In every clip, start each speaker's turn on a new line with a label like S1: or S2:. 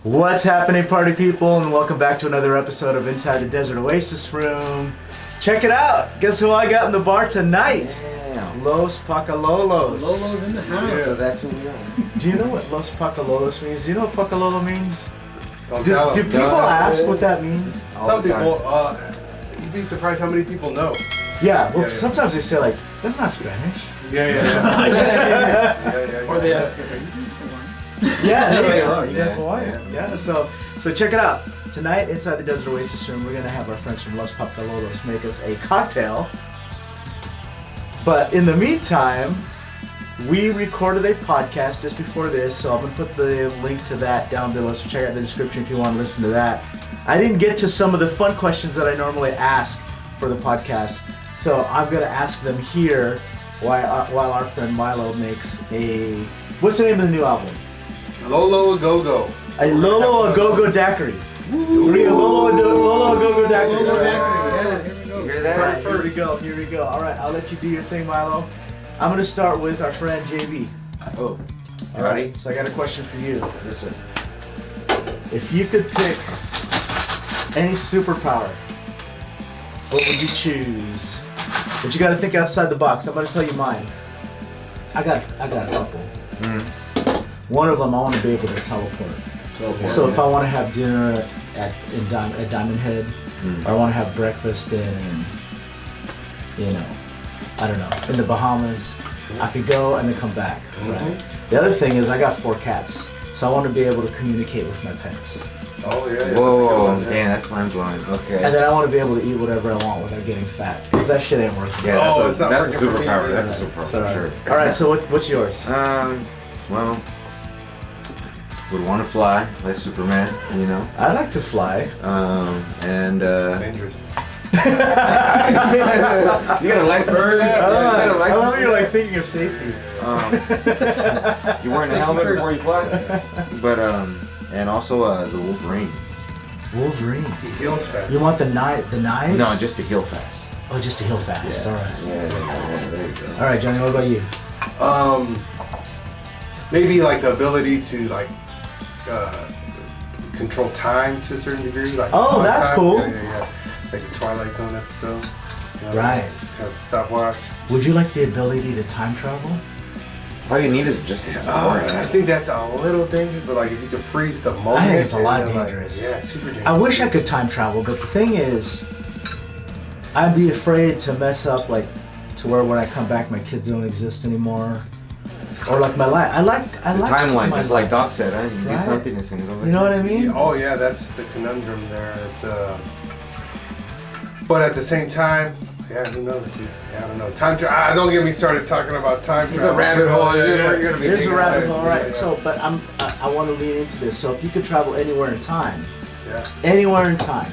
S1: What's happening, party people, and welcome back to another episode of Inside the Desert Oasis Room. Check it out. Guess who I got in the bar tonight?
S2: Damn.
S1: Los Pakalolos.
S3: Lolo's in the house.
S2: Yeah, that's who we are.
S1: Do you know what Los Pakalolos means? Do you know what pakalolo means? Do people
S2: No.
S1: ask what that means?
S3: Some people, you'd be surprised how many people know.
S1: Yeah, well,
S3: Yeah.
S1: sometimes they say like, that's not Spanish.
S3: Yeah.
S4: Or they ask us, are you guys Hawaiian?
S1: Yeah, there you go. You
S2: Yeah,
S1: guys Hawaiian. Yeah, so check it out. Tonight, inside the Desert Oasis Room, we're going to have our friends from Los Pakalolos make us a cocktail. But in the meantime, we recorded a podcast just before this, so I'm going to put the link to that down below, so check out the description if you want to listen to that. I didn't get to some of the fun questions that I normally ask for the podcast, so I'm going to ask them here while our friend Milo makes a... What's the name of the new album?
S3: Lolo-A-Gogo.
S1: A Lolo-A-Gogo Daiquiri. Lolo-A-Gogo Daiquiri.
S3: Lolo
S1: Alright.
S3: Daiquiri,
S2: You hear that?
S1: Alright, here we go. Alright, I'll let you do your thing, Milo. I'm gonna start with our friend JB.
S2: Oh.
S1: Alright, so I got a question for you.
S2: Yes, sir.
S1: If you could pick any superpower, what would you choose? But you gotta think outside the box. I'm gonna tell you mine. I got a couple. One of them, I want to be able to teleport. So if I want to have dinner at Diamond Head, or I want to have breakfast in, I don't know, in the Bahamas, I could go and then come back. Right? The other thing is I got 4 cats, so I want to be able to communicate with my pets.
S3: Oh, yeah.
S2: Whoa, damn, that's mind blowing. Okay.
S1: And then I want to be able to eat whatever I want without getting fat, because that shit ain't working.
S2: Yeah,
S3: Oh,
S2: that's
S3: it's not
S2: a
S3: working for me.
S2: superpower. That's a superpower,
S1: So,
S2: for sure.
S1: Alright, so what's yours?
S2: Well, would want to fly like Superman, you know.
S1: I like to fly.
S3: Dangerous.
S2: You got a life bird?
S1: I love you're like thinking of safety.
S2: You wearing a helmet before you fly? But and also the Wolverine.
S1: Wolverine.
S3: He heals fast.
S1: You want the knives?
S2: No, just to heal fast.
S1: Oh, just to heal fast. All right.
S2: Yeah, there you go.
S1: All right, Johnny. What about you?
S3: Maybe like the ability to like control time to a certain degree. Like
S1: Oh, that's
S3: time.
S1: cool.
S3: Yeah. Like the Twilight Zone episode. You know,
S1: Right.
S3: Have a stopwatch.
S1: Would you like the ability to time travel?
S2: All you need is just a
S3: I think that's a little dangerous, but like if you could freeze the moment.
S1: I think it's a lot
S3: and then,
S1: dangerous.
S3: Like, yeah, super dangerous.
S1: I wish I could time travel, but the thing is, I'd be afraid to mess up, like, to where when I come back, my kids don't exist anymore, or like my life. I like
S2: the
S1: my
S2: timeline, just like
S1: life.
S2: Doc said, huh? You
S1: Right?
S2: do something, it's gonna go like
S1: You know what I mean?
S3: Yeah, oh yeah, that's the conundrum there. But at the same time, yeah, who knows? Dude? Yeah, I don't know. Time travel. Don't get me started talking about time
S2: It's a
S3: travel.
S2: rabbit hole.
S3: Yeah,
S2: You're gonna be
S1: Here's a
S2: thinking
S1: rabbit
S2: about
S1: hole,
S2: it.
S1: right?
S3: Yeah.
S1: So, but I want to lean into this. So, if you could travel anywhere in time,
S3: Yeah.
S1: anywhere in time,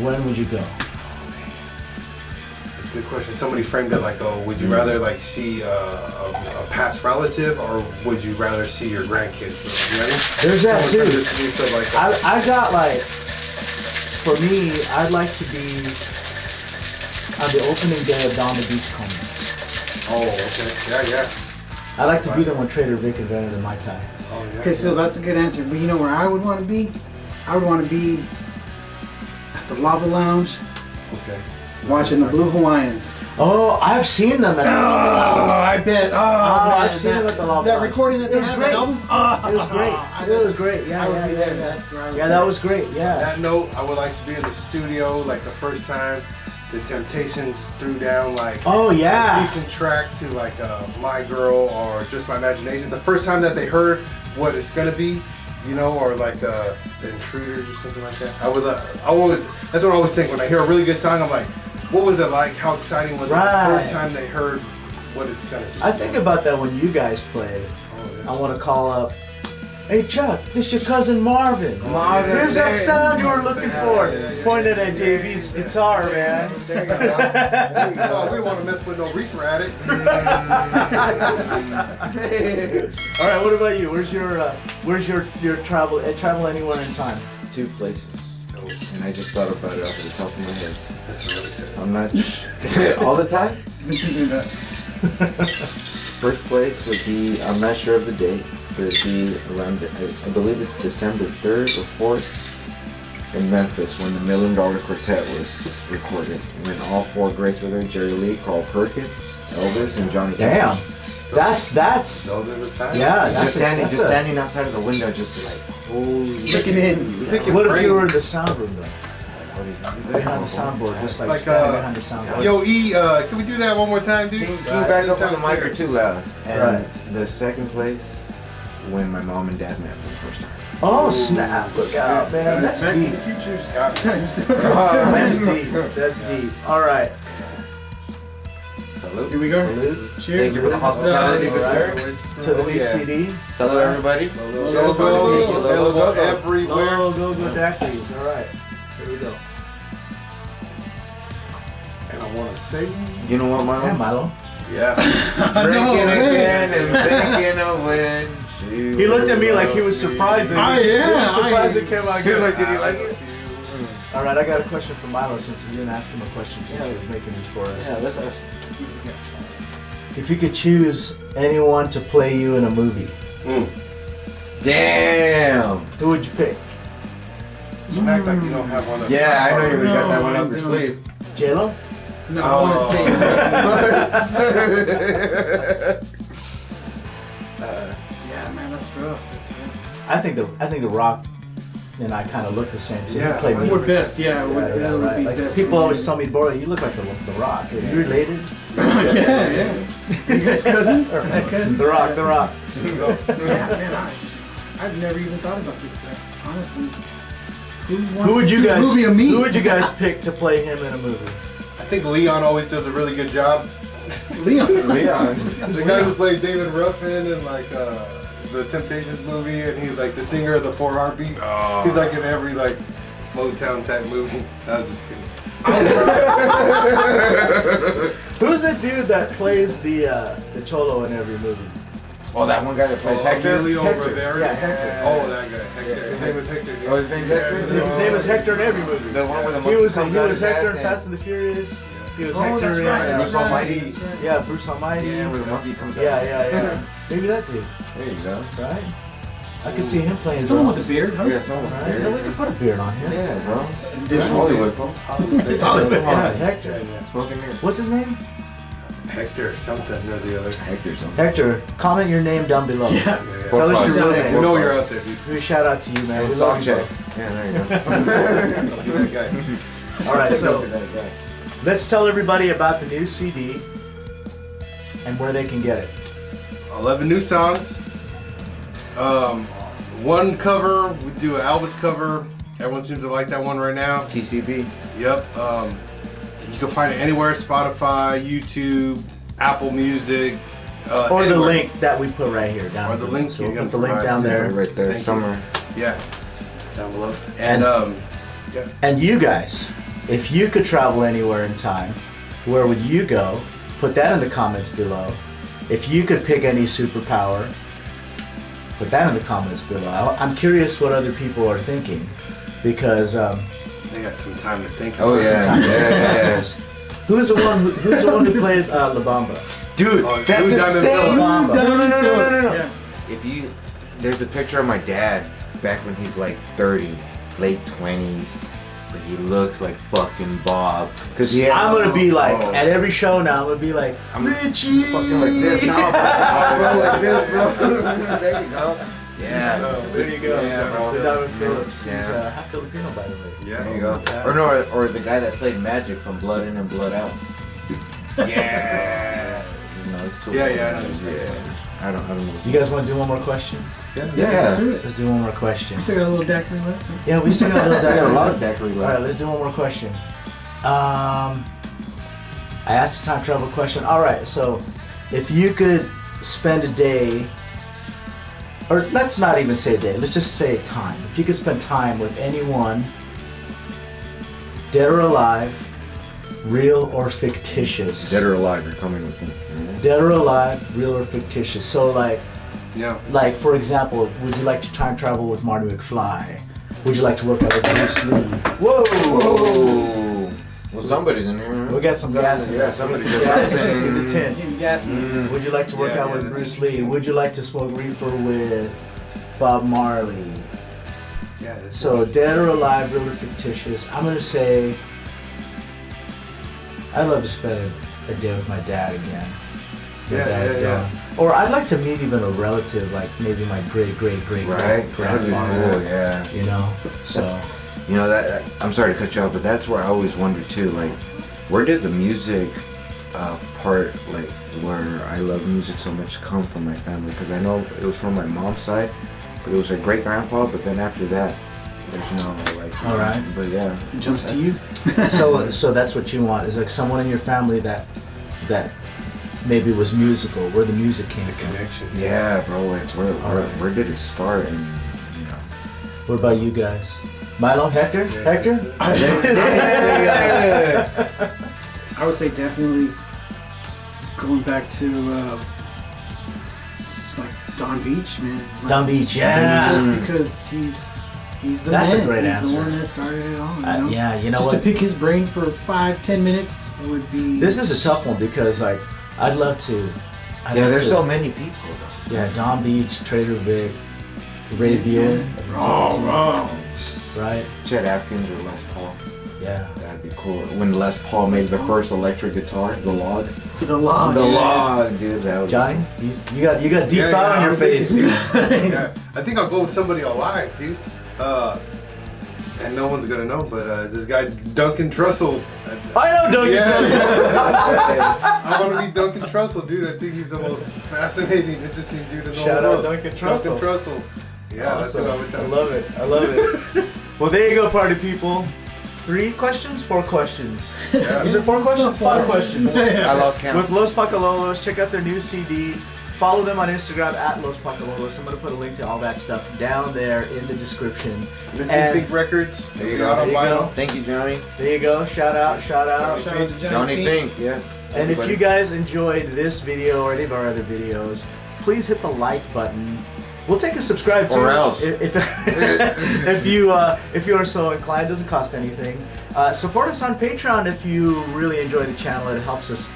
S1: when would you go?
S3: That's a good question. Somebody framed it like, oh, would you rather like see a past relative or would you rather see your grandkids? You know what I mean?
S1: There's that
S3: Someone
S1: too.
S3: framed it to me, so like,
S1: I got like, for me, I'd like to be on the opening day of Down the Beachcomber.
S3: oh, okay. Yeah.
S1: I'd like to be there when Trader Vic invented the Mai Tai.
S3: Oh, yeah.
S4: Okay, so that's a good answer. But you know where I would want to be? I would want to be at the Lava Lounge
S3: Okay.
S4: watching the Blue Hawaiians.
S1: Oh, I've seen them at the
S4: I bet.
S1: I've seen them at the Lava
S4: That
S1: Lounge.
S4: recording that
S1: It
S4: they
S1: was
S4: have,
S1: great.
S4: that album?
S1: It was great. It was great. Yeah,
S4: I would
S1: yeah,
S4: be
S1: yeah,
S4: there.
S1: yeah.
S4: That's where I would
S1: Yeah,
S4: be.
S1: that was great.
S3: On
S1: Yeah.
S3: that note, I would like to be in the studio like the first time the Temptations threw down like
S1: Oh
S3: a
S1: yeah.
S3: decent track to like My Girl or Just My Imagination. The first time that they heard what it's gonna be, you know, or like The Intruders or something like that. That's what I always think when I hear a really good song. I'm like, what was it like? How exciting was it
S1: Right.
S3: the first time they heard what it's gonna be?
S1: I think about that when you guys play.
S3: Oh, yeah.
S1: I want to call up. Hey Chuck, this your cousin Marvin.
S3: Marvin,
S1: Here's that
S3: there you
S1: sound you
S3: go.
S1: were looking
S3: Yeah,
S1: for.
S3: yeah.
S1: Pointed at JV's guitar, man.
S3: There you go. There you go. We don't want to mess with no reefer addicts.
S1: All right, what about you? Where's your travel anywhere in time?
S2: 2 places. And I just thought about it off the top of my head.
S3: That's really sad.
S2: I'm not all the time.
S4: We can do that.
S2: First place would be, I'm not sure of the date, be around, I believe it's December 3rd or 4th in Memphis when the $1 Million Quartet was recorded. When all four greats were there, Jerry Lee, Carl Perkins, Elvis, and Johnny
S1: Damn.
S2: Cash.
S1: That's
S3: Those are the times.
S1: yeah. That's
S2: Just standing outside of the window, just like, holy.
S4: Looking in.
S1: What if you were in the sound room though?
S2: What do you
S1: Behind the soundboard, just like
S3: Like,
S1: standing behind the soundboard.
S3: Yo, E, can we do that one more time, dude?
S2: Can you back up on the mic or too loud? And
S1: Right.
S2: the second place, when my mom and dad met for the first time.
S1: Oh snap! Look out, man. That's
S4: Back to
S1: deep.
S4: the Future.
S1: That's deep. That's deep. All right.
S2: Salute.
S4: Here we go.
S1: Salute.
S4: Cheers.
S2: Thank you for the hospitality, sir.
S1: To the new CD.
S2: Salute, everybody.
S3: Logo, available everywhere.
S1: Lolo-A-Gogo Daiquiris. All right. Here we go.
S3: And I want to say,
S2: You know what,
S1: Hey,
S2: Milo?
S1: Milo.
S3: yeah.
S2: Drinking again and thinking of when she
S1: He looked at me like he was surprised.
S4: Oh, yeah,
S1: He was surprised
S4: I-
S1: it came out
S2: He was
S1: good.
S2: like, did he like it?
S1: All right, I got a question for Milo since you didn't ask him a question since he was making these for us.
S2: Yeah, let's ask.
S1: If you could choose anyone to play you in a movie,
S2: Damn!
S1: who would you pick?
S3: Don't act like you don't have one of
S2: Yeah, I know you got that
S4: No,
S2: one up your
S4: no.
S2: sleeve.
S1: J-Lo?
S4: No, I want to say. Yeah, man, that's rough.
S1: I think the Rock and I kind of look the same. So
S3: Yeah,
S1: you play me.
S4: We're best, yeah.
S1: Yeah,
S4: That
S1: yeah,
S4: would
S1: right.
S4: be
S1: Like,
S4: best.
S1: people always tell me, "Boy, you look like the Rock." Are you related?
S4: Yeah. You guys cousins?
S1: The Rock, the Rock.
S4: Yeah, man, I've never even thought about this, honestly.
S1: Who would you guys?
S4: Movie of me?
S1: Who would you guys pick to play him in a movie?
S3: I think Leon always does a really good job.
S4: Leon.
S3: The guy who played David Ruffin in like the Temptations movie, and he's like the singer of the 4 Heartbeats. He's like in every like Motown type movie. I was just kidding.
S1: Who's the dude that plays the Cholo in every movie?
S2: Oh, that one guy that plays Hector?
S3: Emilio
S1: Hector.
S3: Rivera.
S1: Yeah, Hector.
S3: Oh, that guy. Hector. His name was Hector. Dude.
S2: Oh, his name's Hector?
S1: His name is Hector in every movie.
S2: The one where the
S1: He
S2: monkey
S1: was
S2: comes out his
S1: Hector
S2: ass
S1: in Fast and the Furious. He was
S4: Oh,
S1: Hector
S4: that's
S1: in
S4: right, that's
S2: Bruce
S4: right,
S2: Almighty.
S4: that's right.
S1: yeah, Bruce Almighty.
S2: Yeah, where the monkey comes out.
S1: Yeah. Maybe that dude,
S2: There you go.
S1: right? I could see him playing.
S4: Someone
S1: drums.
S4: with a beard, huh?
S2: Yeah, someone.
S1: Right? Yeah, we could put a beard on him.
S2: Yeah, bro.
S3: Digital
S2: It's Hollywood, bro.
S4: It's Hollywood.
S1: Yeah, Hector.
S2: Smoking mirrors.
S1: What's his name?
S3: Hector, something or the other.
S2: Hector something.
S1: Hector. Comment your name down below.
S4: Yeah.
S1: Tell us your real
S3: We
S1: name.
S3: know you're out there, dude.
S1: Do a shout out to you, man.
S2: And
S1: We
S2: sock
S1: love you,
S2: check.
S1: bro.
S2: Yeah, there you go.
S3: You're that guy.
S1: All right, so
S2: That guy.
S1: let's tell everybody about the new CD and where they can get it.
S3: 11 new songs. One cover. We do an Elvis cover. Everyone seems to like that one right now.
S2: TCB.
S3: Yep. You can find it anywhere: Spotify, YouTube, Apple Music,
S1: Or the
S3: anywhere.
S1: link that we put right here down.
S3: Or the link
S1: So
S3: you're
S1: we'll
S3: gonna
S1: put the link
S3: provide.
S1: down there.
S2: Right there,
S3: Thank you.
S2: somewhere.
S3: Yeah, down below. And yeah.
S1: And you guys, if you could travel anywhere in time, where would you go? Put that in the comments below. If you could pick any superpower, put that in the comments below. I'm curious what other people are thinking, because
S3: They got some time to think.
S2: Oh,
S3: about
S2: yeah.
S3: it.
S2: Yeah.
S1: who's the one who plays La Bamba?
S2: Dude,
S3: Oh,
S2: that's
S3: Blue Diamond
S2: insane.
S3: Phillips.
S1: La Bamba. No.
S4: Yeah.
S2: If you, there's a picture of my dad back when he's like 30, late 20s, but he looks like fucking Bob. Cause he
S1: I'm gonna be like
S2: Oh.
S1: at every show now. I'm gonna be like Richie.
S2: fucking like this now, bro. Like this, bro. There you go. Yeah.
S1: There you go.
S2: Yeah, bro.
S1: The Diamond Phillips. He's
S2: Yeah.
S1: half Filipino, by the way.
S3: Yeah.
S2: There you go.
S1: Yeah.
S2: Or no, or the guy that played Magic from Blood In and Blood Out. Yeah. You know, it's cool.
S3: Yeah.
S2: Yeah. I don't know.
S1: You guys want to do one more question?
S2: Yeah.
S4: Let's do it.
S1: Let's do one more question.
S4: We still got a little daiquiri left.
S1: Yeah, we still got a little
S2: I got a
S1: daiquiri.
S2: lot of daiquiri
S1: All right,
S2: left.
S1: let's do one more question. I asked a time travel question. All right, so if you could spend a day, or let's not even say a day, let's just say time. If you could spend time with anyone, dead or alive, real or fictitious.
S2: Dead or alive, you're coming with me.
S1: Dead or alive, real or fictitious. So
S3: Yeah.
S1: like for example, would you like to time travel with Marty McFly? Would you like to work out with Bruce Lee? Whoa!
S2: Whoa! Well, somebody's in here.
S1: We got some gas in
S2: Yeah,
S1: there.
S2: somebody's
S1: Gas in
S2: in
S1: the
S2: there.
S1: tent.
S4: Getting gassy.
S1: Would you like to work out with
S3: that's
S1: Bruce Lee?
S3: interesting.
S1: Would you like to smoke reefer with Bob Marley?
S3: Yeah, that's
S1: So dead or alive, real or fictitious? I'm gonna say I'd love to spend a day with my dad again. My dad's gone. Or I'd like to meet even a relative, like maybe my great
S2: Right? That'd be
S1: grandfather.
S2: cool, yeah.
S1: You know, so
S2: You know, that I'm sorry to cut you off, but that's where I always wonder too, like, where did the music part, like, where I love music so much come from my family? Because I know it was from my mom's side, but it was her great grandpa, but then after that, there's no, like,
S1: All right.
S2: But yeah.
S4: It jumps to you.
S1: so that's what you want, is like someone in your family that maybe was musical, where the music came from.
S3: connection.
S2: Yeah, bro, like,
S1: Alright.
S2: where did it start? And, you know.
S1: What about you guys? Milo, Hector?
S3: Yeah.
S1: Hector?
S4: I would say definitely going back to like Don Beach, man. Like,
S1: Don Beach, yeah.
S4: Just because he's the
S1: That's a
S4: man.
S1: great
S4: he's
S1: answer.
S4: the one that started it all. You know?
S1: Yeah, you know
S4: Just
S1: what?
S4: to pick his brain for 5-10 minutes would be.
S1: This is a tough one because, like, I'd love to.
S2: Yeah, there's so many people, though.
S1: Yeah, Don Beach, Trader Vic, Ray Buell, right?
S2: Chet Atkins or Les Paul.
S1: Yeah.
S2: That'd be cool. When Les Paul made the first electric guitar, the log.
S4: The law.
S2: The log, dude. That was
S1: Johnny, you got deep
S3: Yeah,
S1: thought
S3: yeah,
S1: on your
S3: I'm
S1: face.
S3: Yeah, I think I'll go with somebody alive, dude. And no one's gonna know, but this guy Duncan Trussell.
S1: I know Duncan Trussell.
S3: I want to be Duncan Trussell, dude. I think he's the most fascinating, interesting dude in the
S1: Shout
S3: whole
S1: out
S3: world.
S1: Duncan Trussell.
S3: Duncan Trussell. Yeah, that's what I would tell
S1: I
S3: him.
S1: love it. I love it. Well, there you go, party people. 3 questions? 4 questions.
S3: Yeah.
S1: Is it 4 questions? 5 questions.
S2: I lost count.
S1: With Los Pakalolos, check out their new CD. Follow them on Instagram at Los Pakalolos. I'm going to put a link to all that stuff down there in the description.
S3: Missing
S1: And-
S3: Think Records.
S2: There you
S3: Got
S2: go.
S3: on
S1: There you
S3: vinyl.
S1: go.
S2: Thank you, Johnny.
S1: There you go. Shout out.
S4: Shout out to
S2: Johnny
S4: Fink.
S2: Fink, yeah.
S1: And if you guys enjoyed this video or any of our other videos, please hit the like button. We'll take a subscribe too.
S2: Or else.
S1: If you are so inclined, it doesn't cost anything. Support us on Patreon if you really enjoy the channel. It helps us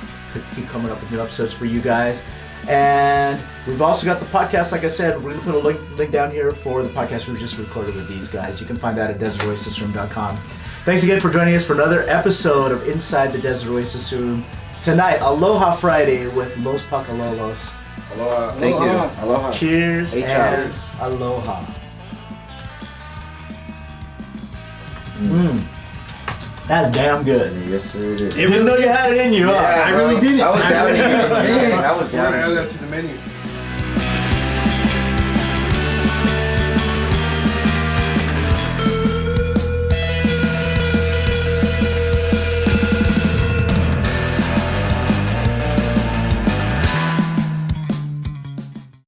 S1: keep coming up with new episodes for you guys. And we've also got the podcast. Like I said, we're gonna put a link down here for the podcast we just recorded with these guys. You can find that at desertoasisroom.com. Thanks again for joining us for another episode of Inside the Desert Oasis Room. Tonight, Aloha Friday with Los Pakalolos.
S3: Aloha.
S2: Thank you.
S4: Aloha.
S2: Aloha.
S1: Cheers
S2: Hey,
S1: and
S2: cheers.
S1: aloha. That's damn good.
S2: Yes, sir, it is.
S1: Didn't know you had it in you, huh?
S2: Yeah,
S4: I
S2: bro.
S4: really didn't.
S2: I was
S4: I
S2: doubting
S4: really
S2: you.
S4: didn't.
S2: I was
S3: We're gonna add
S2: doubting
S3: that
S2: you.
S3: to the menu.